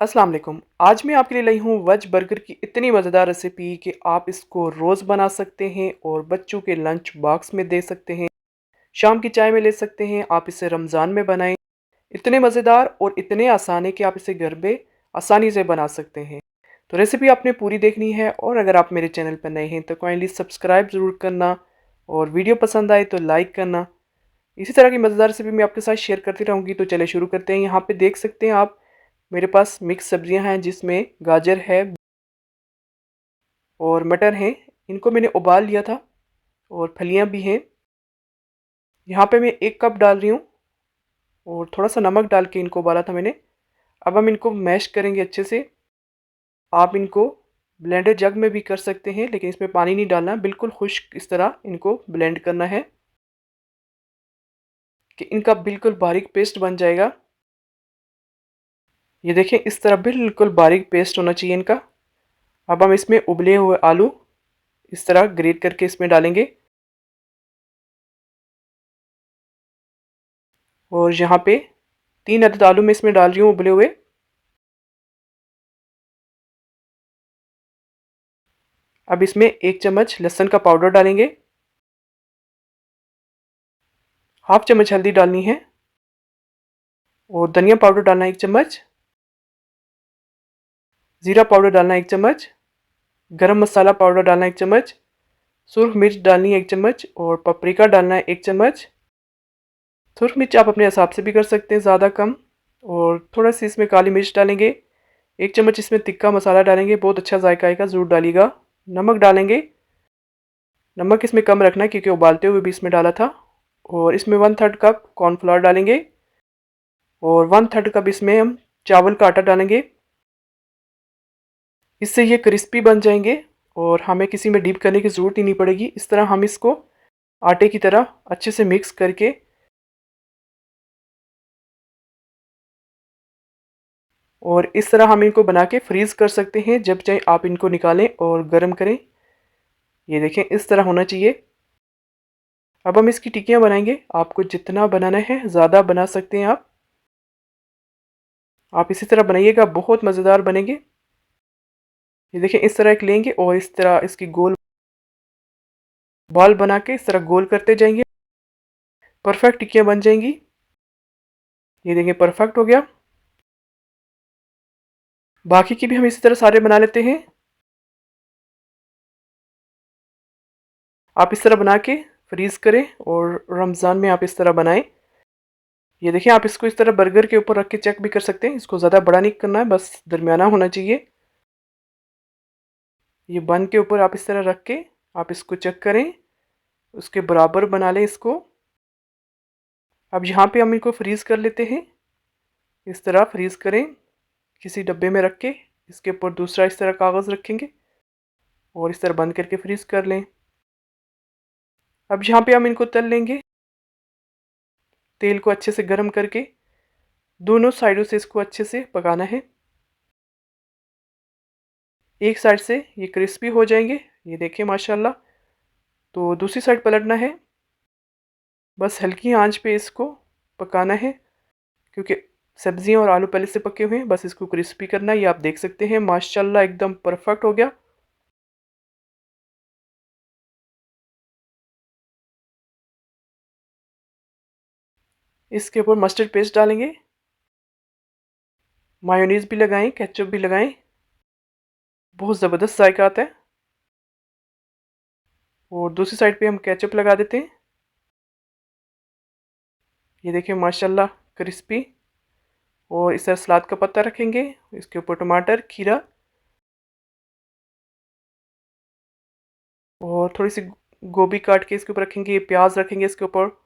अस्सलाम वालेकुम। आज मैं आपके लिए लाई हूँ वेज बर्गर की इतनी मज़ेदार रेसिपी कि आप इसको रोज़ बना सकते हैं और बच्चों के लंच बॉक्स में दे सकते हैं, शाम की चाय में ले सकते हैं, आप इसे रमज़ान में बनाएं। इतने मज़ेदार और इतने आसान है कि आप इसे घर पे आसानी से बना सकते हैं। तो रेसिपी आपने पूरी देखनी है और अगर आप मेरे चैनल पर नए हैं तो काइंडली सब्सक्राइब ज़रूर करना और वीडियो पसंद आए तो लाइक करना। इसी तरह की मज़ेदार रेसिपी मैं आपके साथ शेयर करती रहूँगी। तो चलिए शुरू करते हैं। यहाँ पे देख सकते हैं आप मेरे पास मिक्स सब्जियां हैं जिसमें गाजर है और मटर है। इनको मैंने उबाल लिया था और फलियां भी हैं। यहाँ पे मैं 1 कप डाल रही हूँ और थोड़ा सा नमक डाल के इनको उबाला था मैंने। अब हम इनको मैश करेंगे अच्छे से। आप इनको ब्लेंडर जग में भी कर सकते हैं लेकिन इसमें पानी नहीं डालना, बिल्कुल खुश्क इस तरह इनको ब्लेंड करना है कि इनका बिल्कुल बारीक पेस्ट बन जाएगा। ये देखें, इस तरह बिल्कुल बारीक पेस्ट होना चाहिए इनका। अब हम इसमें उबले हुए आलू इस तरह ग्रेट करके इसमें डालेंगे और यहाँ पे 3 अदद आलू मैं इसमें डाल रही हूँ उबले हुए। अब इसमें 1 चम्मच लहसुन का पाउडर डालेंगे, हाफ चम्मच हल्दी डालनी है और धनिया पाउडर डालना है 1 चम्मच, ज़ीरा पाउडर डालना है 1 चम्मच, गरम मसाला पाउडर डालना है 1 चम्मच, सुरख मिर्च डालनी है 1 चम्मच और पपरिका डालना है 1 चम्मच। सुरख मिर्च आप अपने हिसाब से भी कर सकते हैं, ज़्यादा कम। और थोड़ा सी इसमें काली मिर्च डालेंगे। 1 चम्मच इसमें तिक्का मसाला डालेंगे, बहुत अच्छा जायका आएगा, ज़रूर डालिएगा। नमक डालेंगे, नमक इसमें कम रखना है क्योंकि उबालते हुए भी इसमें डाला था। और इसमें 1/3 कप कॉर्नफ्लावर डालेंगे और 1/3 कप इसमें हम चावल का आटा डालेंगे। इससे ये क्रिस्पी बन जाएंगे और हमें किसी में डीप करने की ज़रूरत ही नहीं पड़ेगी। इस तरह हम इसको आटे की तरह अच्छे से मिक्स करके और इस तरह हम इनको बना के फ्रीज़ कर सकते हैं। जब चाहे आप इनको निकालें और गर्म करें। ये देखें, इस तरह होना चाहिए। अब हम इसकी टिक्कियाँ बनाएंगे। आपको जितना बनाना है ज़्यादा बना सकते हैं आप इसी तरह बनाइएगा, बहुत मज़ेदार बनेंगे। ये देखें, इस तरह एक लेंगे और इस तरह इसकी गोल बॉल बना के इस तरह गोल करते जाएंगे, परफेक्ट टिक्कियाँ बन जाएंगी। ये देखें, परफेक्ट हो गया। बाकी की भी हम इसी तरह सारे बना लेते हैं। आप इस तरह बना के फ्रीज़ करें और रमज़ान में आप इस तरह बनाएं। ये देखिए, आप इसको इस तरह बर्गर के ऊपर रख के चेक भी कर सकते हैं। इसको ज़्यादा बड़ा नहीं करना है, बस दरमियाना होना चाहिए। ये बन के ऊपर आप इस तरह रख के आप इसको चेक करें, उसके बराबर बना लें इसको। अब यहाँ पे हम इनको फ्रीज़ कर लेते हैं। इस तरह फ्रीज़ करें किसी डब्बे में रख के। इसके ऊपर दूसरा इस तरह कागज़ रखेंगे और इस तरह बंद करके फ्रीज़ कर लें। अब यहाँ पे हम इनको तल लेंगे। तेल को अच्छे से गर्म करके दोनों साइडों से इसको अच्छे से पकाना है। एक साइड से ये क्रिस्पी हो जाएंगे, ये देखिए माशाल्लाह। तो दूसरी साइड पलटना है, बस हल्की आंच पे इसको पकाना है क्योंकि सब्जियां और आलू पहले से पके हुए हैं। बस इसको क्रिस्पी करना है। ये आप देख सकते हैं माशाल्लाह एकदम परफेक्ट हो गया। इसके ऊपर मस्टर्ड पेस्ट डालेंगे, मायोनीज भी लगाएं, केचप भी लगाएं, बहुत ज़बरदस्त जायका आता है। और दूसरी साइड पे हम केचप लगा देते हैं। ये देखिए माशाल्लाह क्रिस्पी। और इस तरह सलाद का पत्ता रखेंगे, इसके ऊपर टमाटर, खीरा और थोड़ी सी गोभी काट के इसके ऊपर रखेंगे। ये प्याज रखेंगे इसके ऊपर।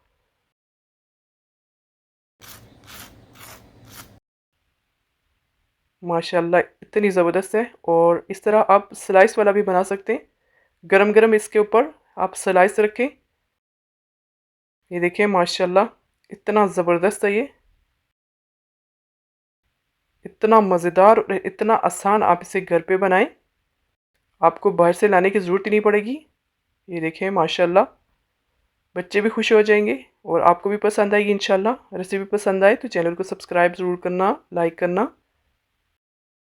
माशाल्लाह इतनी ज़बरदस्त है। और इस तरह आप स्लाइस वाला भी बना सकते हैं। गरम गरम इसके ऊपर आप स्लाइस रखें। ये देखिए माशाल्लाह इतना ज़बरदस्त है ये, इतना मज़ेदार और इतना आसान। आप इसे घर पे बनाएं, आपको बाहर से लाने की ज़रूरत ही नहीं पड़ेगी। ये देखिए माशाल्लाह, बच्चे भी खुश हो जाएंगे और आपको भी पसंद आएगी इंशाल्लाह। रेसिपी पसंद आए तो चैनल को सब्सक्राइब ज़रूर करना, लाइक करना।